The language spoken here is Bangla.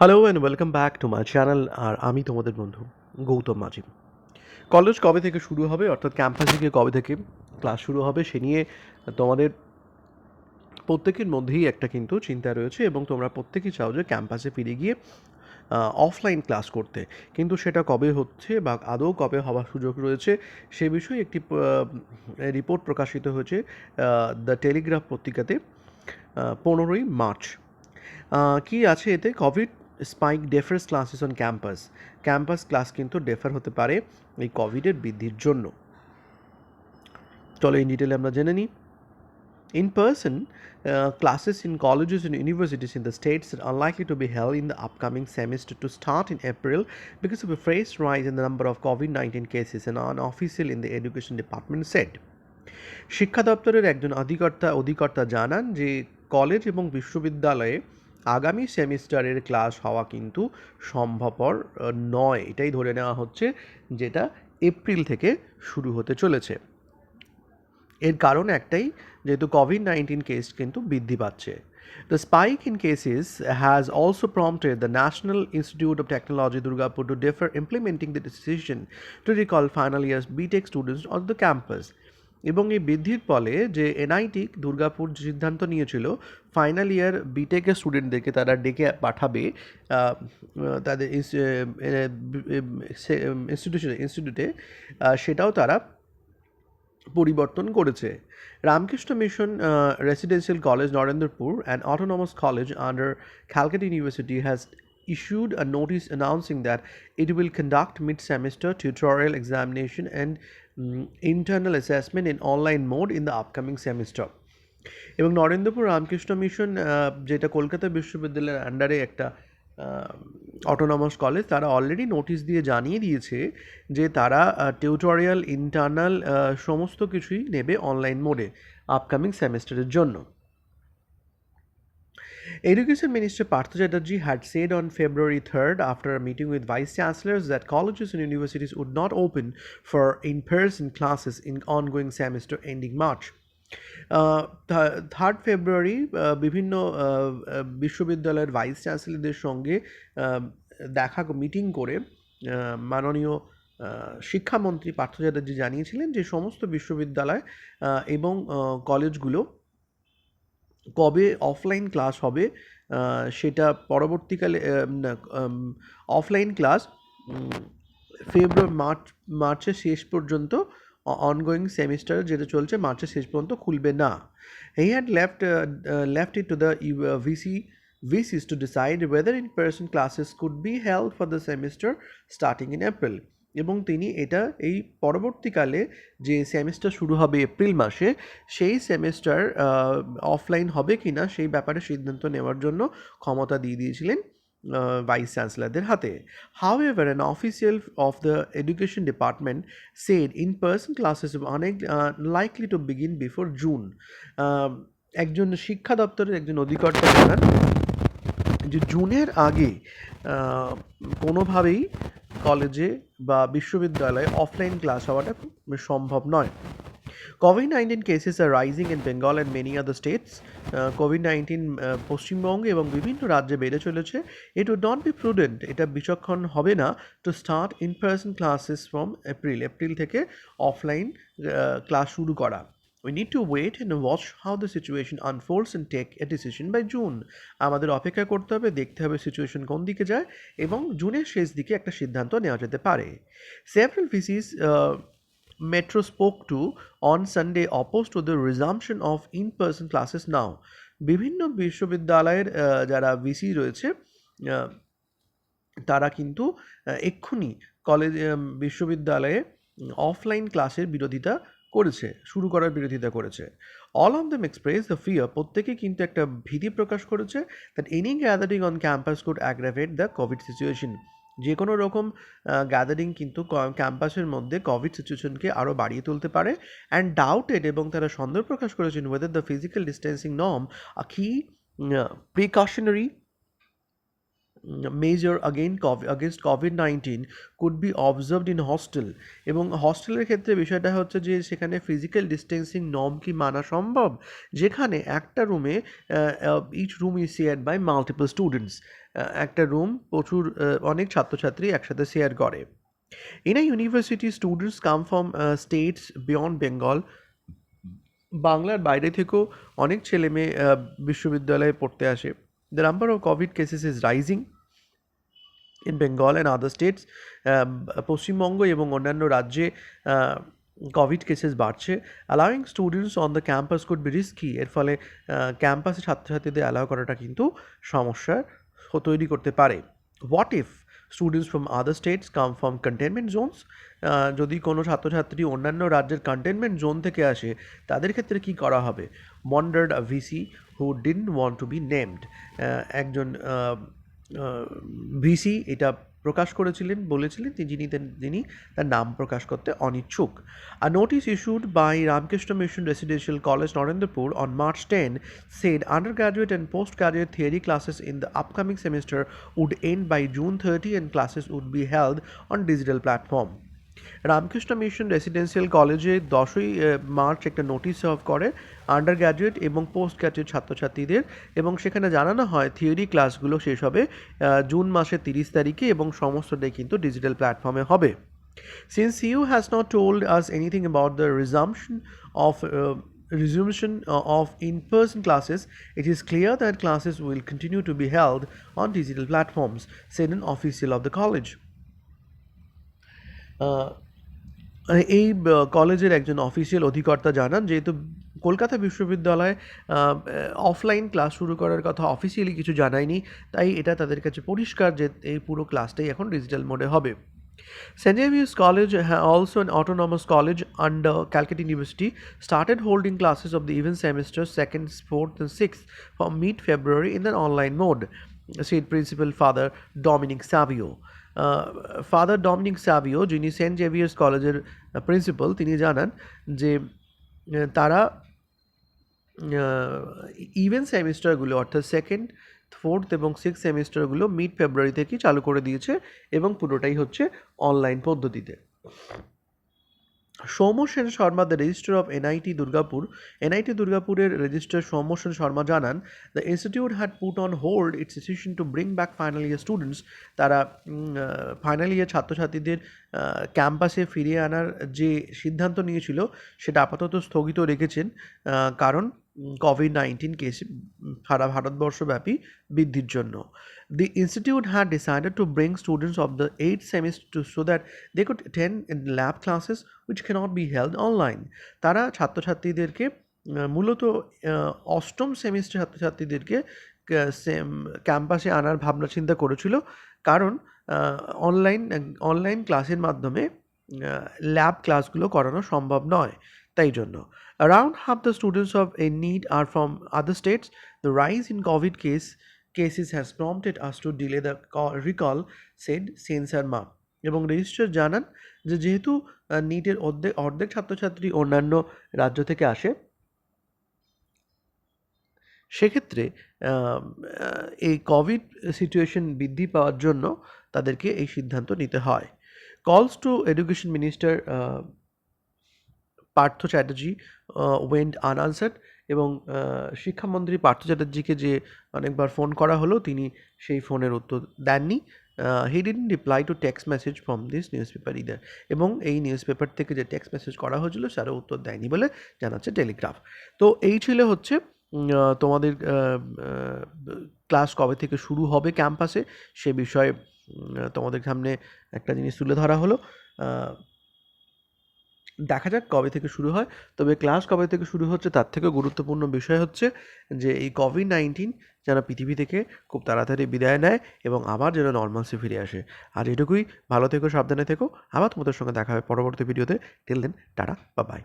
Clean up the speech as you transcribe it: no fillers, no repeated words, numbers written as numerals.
Hello and welcome back to my channel. আর আমি তোমাদের বন্ধু গৌতম মাঝি। কলেজ কবে থেকে শুরু হবে, অর্থাৎ ক্যাম্পাসে গিয়ে কবে থেকে ক্লাস শুরু হবে সে নিয়ে তোমাদের প্রত্যেকের মধ্যেই একটা কিন্তু চিন্তা রয়েছে, এবং তোমরা প্রত্যেকেই চাও যে ক্যাম্পাসে ফিরে গিয়ে অফলাইন ক্লাস করতে। কিন্তু সেটা কবে হচ্ছে বা আদৌ কবে হওয়ার সুযোগ রয়েছে সে বিষয়ে একটি রিপোর্ট প্রকাশিত হয়েছে দ্য টেলিগ্রাফ পত্রিকাতে 15ই মার্চ। কি আছে এতে? COVID spike defers classes on campus. Campus class কিন্তু ডেফার হতে পারে এই কোভিডের বৃদ্ধির জন্য। চলো ইন ডিটেলে আমরা জেনে নিই। In person, classes in colleges and universities in the states are unlikely to be held in the upcoming semester to start in April because of a fresh rise in the number of COVID-19 cases, an official in the education department said. শিক্ষা দপ্তরের একজন অধিকর্তা জানান যে কলেজ এবং বিশ্ববিদ্যালয়ে আগামী সেমিস্টারের ক্লাস হওয়া কিন্তু সম্ভবপর নয়, এটাই ধরে নেওয়া হচ্ছে, যেটা এপ্রিল থেকে শুরু হতে চলেছে। এর কারণ একটাই, যেহেতু কোভিড-19 কেস কিন্তু বৃদ্ধি পাচ্ছে। The spike in cases has also prompted the National Institute of Technology Durgapur to defer implementing the decision to recall final year BTech students on the campus. এবং এই বৃদ্ধির ফলে যে এনআইটি দুর্গাপুর সিদ্ধান্ত নিয়েছিল ফাইনাল ইয়ার বিটেকের স্টুডেন্টদেরকে তারা ডেকে পাঠাবে তাদের ইনস্টিটিউটে, সেটাও তারা পরিবর্তন করেছে। Ramakrishna Mission Residential College Narendrapur and autonomous college under Calcutta university has issued a notice announcing that it will conduct mid-semester tutorial examination and internal assessment in online mode in the upcoming semester. এবং নরেন্দ্রপুর রামকৃষ্ণ মিশন, যেটা কলকাতা বিশ্ববিদ্যালয়ের আন্ডারে একটা অটোনমাস কলেজ, তারা অলরেডি নোটিশ দিয়ে জানিয়ে দিয়েছে যে তারা টিউটোরিয়াল ইন্টারনাল সমস্ত কিছুই নেবে অনলাইন মোডে আপকামিং সেমেস্টারের জন্য। Education Minister Partha Chatterjee had said on February 3rd, after a meeting with vice chancellors, that colleges and universities would not open for in-person classes in ongoing semester ending March. 3rd ফেব্রুয়ারি বিভিন্ন বিশ্ববিদ্যালয়ের ভাইস চ্যান্সেলরদের সঙ্গে মিটিং করে মাননীয় শিক্ষামন্ত্রী পার্থ চ্যাটার্জি জানিয়েছিলেন যে সমস্ত বিশ্ববিদ্যালয় এবং কলেজগুলো কবে অফলাইন ক্লাস হবে সেটা পরবর্তীকালে অফলাইন ক্লাস মার্চের শেষ পর্যন্ত, অনগোয়িং সেমিস্টার যেটা চলছে মার্চের শেষ পর্যন্ত খুলবে না। He had left it to the VCs to decide whether in-person classes could be held for the semester starting in April. এবং তিনি এটা এই পরবর্তীকালে যে সেমিস্টার শুরু হবে এপ্রিল মাসে, সেই সেমিস্টার অফলাইন হবে কিনা সেই ব্যাপারে সিদ্ধান্ত নেওয়ার জন্য ক্ষমতা দিয়ে দিয়েছিলেন ভাইস চ্যান্সেলরদের হাতে। However, an official of the education department said in-person classes were unlikely to begin before June. একজন শিক্ষা দপ্তরের একজন অধিকর্তা জানান যে জুনের আগে কোনোভাবেই কলেজে বা বিশ্ববিদ্যালয়ে অফলাইন ক্লাস হওয়াটা সম্ভব নয়। COVID-19 cases are rising in Bengal and many other states. COVID-19 পশ্চিমবঙ্গে এবং বিভিন্ন রাজ্যে বেড়ে চলেছে। It would not be prudent, এটা বিচক্ষণ হবে না, to start in-person classes from April থেকে অফলাইন ক্লাস শুরু করা। We need to wait and watch how the situation unfolds and take a decision by June. আমাদের অপেক্ষা করতে হবে, দেখতে হবে সিচুয়েশন কোন দিকে যায়, এবং জুনের শেষ দিকে একটা সিদ্ধান্ত নেওয়া যেতে পারে। Several VCs Metro spoke to on Sunday opposed to the resumption of in-person classes now. বিভিন্ন বিশ্ববিদ্যালয়ের যারা ভিসি রয়েছে তারা কিন্তু এক্ষুনি কলেজ বিশ্ববিদ্যালয়ে অফলাইন ক্লাসের বিরোধিতা করেছে, শুরু করার বিরোধিতা করেছে। All of them express the fear, প্রত্যেকে কিন্তু একটা ভীতি প্রকাশ করেছে, that any gathering on campus could aggravate the Covid situation. যে কোনো রকম গ্যাদারিং কিন্তু ক্যাম্পাসের মধ্যে কোভিড সিচুয়েশনকে আরও বাড়িয়ে তুলতে পারে। অ্যান্ড ডাউটেড, এবং তারা সন্দেহ প্রকাশ করেছেন, whether the physical distancing norm a key precautionary measure against COVID-19 could be observed in hostel এবং হস্টেলের ক্ষেত্রে বিষয়টা হচ্ছে যে সেখানে ফিজিক্যাল ডিস্টেন্সিং নর্ম কি মানা সম্ভব যেখানে একটা রুমে each room is shared by multiple students একটা রুম প্রচুর অনেক ছাত্রছাত্রী একসাথে শেয়ার করে in a university students come from states beyond Bengal বাংলার বাইরে থেকেও অনেক ছেলে মেয়ে বিশ্ববিদ্যালয়ে পড়তে আসে the number of Covid cases is rising in Bengal and other states পশ্চিমবঙ্গ এবং অন্যান্য রাজ্যে কোভিড কেসেস বাড়ছে allowing students on the campus could be risky এর ফলে ক্যাম্পাসে ছাত্রছাত্রীদের অ্যালাউ করাটা কিন্তু সমস্যার তৈরি করতে পারে what if students from other states come from containment zones যদি কোনো ছাত্রছাত্রী অন্যান্য রাজ্যের কন্টেনমেন্ট জোন থেকে আসে তাদের ক্ষেত্রে কী করা হবে wondered a VC who didn't want to be named একজন ভিসি এটা প্রকাশ করেছিলেন বলেছিলেন যিনি তার নাম প্রকাশ করতে অনিচ্ছুক a notice issued by Ramakrishna Mission Residential College Narendrapur on March 10 said undergraduate and postgraduate theory classes in the upcoming semester would end by June 30 and classes would be held on digital platform. Ramakrishna Mission residential কলেজে 10ই মার্চ একটা নোটিশ সার্ভ করে আন্ডার গ্র্যাজুয়েট এবং পোস্ট গ্র্যাজুয়েট ছাত্রছাত্রীদের এবং সেখানে জানানো হয় থিওরি ক্লাসগুলো শেষ হবে জুন মাসের 30 তারিখে এবং সমস্তটাই কিন্তু ডিজিটাল প্ল্যাটফর্মে হবে since you has not told us anything about the resumption of in-person classes, it is clear that classes will continue to be held on digital platforms, said an official of the college. এই কলেজের একজন অফিসিয়াল অধিকর্তা জানান যেহেতু কলকাতা বিশ্ববিদ্যালয়ে অফলাইন ক্লাস শুরু করার কথা অফিসিয়ালি কিছু জানায়নি তাই এটা তাদের কাছে পরিষ্কার যে এই পুরো ক্লাসটাই এখন ডিজিটাল মোডে হবে St. Xavier's College, also an autonomous college under Calcutta University, started holding classes of the even semester 2nd, 4th and 6th from mid-February in an online mode, said Principal Father Dominic Savio. Father Dominic Savio যিনি সেন্ট জেভিয়ার্স কলেজের প্রিন্সিপাল তিনি জানান যে তারা ইভেন সেমিস্টারগুলো অর্থাৎ 2nd, 4th এবং 6th সেমিস্টারগুলো মিড ফেব্রুয়ারি থেকেই চালু করে দিয়েছে এবং পুরোটাই হচ্ছে অনলাইন পদ্ধতিতে Soumya Sen Sharma the registrar of NIT দুর্গাপুরের রেজিস্ট্রার সৌম্য সেন শর্মা জানান the institute had put on hold it's decision to bring back final year students তারা ফাইনাল ইয়ার ছাত্রছাত্রীদের ক্যাম্পাসে ফিরিয়ে আনার যে সিদ্ধান্ত নিয়েছিল সেটা আপাতত স্থগিত রেখেছেন কারণ COVID-19 কেস সারা ভারতবর্ষব্যাপী বৃদ্ধির জন্য The institute had decided to bring students of the 8th semester so that they could attend lab classes which cannot be held online. তারা ছাত্রছাত্রীদেরকে মূলত অষ্টম সেমিস্টার ছাত্রছাত্রীদেরকে ক্যাম্পাসে আনার ভাবনা চিন্তা করেছিল কারণ অনলাইন ক্লাসের মাধ্যমে ল্যাব ক্লাসগুলো করানো সম্ভব নয় তাই জন্য Around half the students of a NEET are from other states. The rise in COVID cases has prompted us to delay the recall, said Sen Sharma. এবং রেজিস্ট্রার জানান যে যেহেতু নিটের অর্ধেক ছাত্রছাত্রী অন্যান্য রাজ্য থেকে আসে সেক্ষেত্রে এই কোভিড সিচুয়েশন বৃদ্ধি পাওয়ার জন্য তাদেরকে এই সিদ্ধান্ত নিতে হয় calls to education minister Partha Chatterjee went unanswered এবং শিক্ষামন্ত্রী পার্থ চ্যাটার্জিকে যে অনেকবার ফোন করা হলো তিনি সেই ফোনের উত্তর দেননি he didn't reply to text message from this news paper either এবং এই নিউজ পেপার থেকে যে টেক্সট মেসেজ করা হয়েছিল তারও উত্তর দেয়নি বলে জানাচ্ছে টেলিগ্রাফ তো এই ছিল হচ্ছে তোমাদের ক্লাস কবে থেকে শুরু হবে ক্যাম্পাসে সে বিষয়ে তোমাদের সামনে একটা জিনিস তুলে ধরা হলো দেখা যাক কবে থেকে শুরু হয় তবে ক্লাস কবে থেকে শুরু হচ্ছে তার থেকেও গুরুত্বপূর্ণ বিষয় হচ্ছে যে এই COVID-19 যেন পৃথিবী থেকে খুব তাড়াতাড়ি বিদায় নেয় এবং আবার যেন নর্মালসি ফিরে আসে আর এটুকুই ভালো থেকো সাবধানে থেকো আবার তোমাদের সঙ্গে দেখা হবে পরবর্তী ভিডিওতে টিল দেন টাটা বা বাই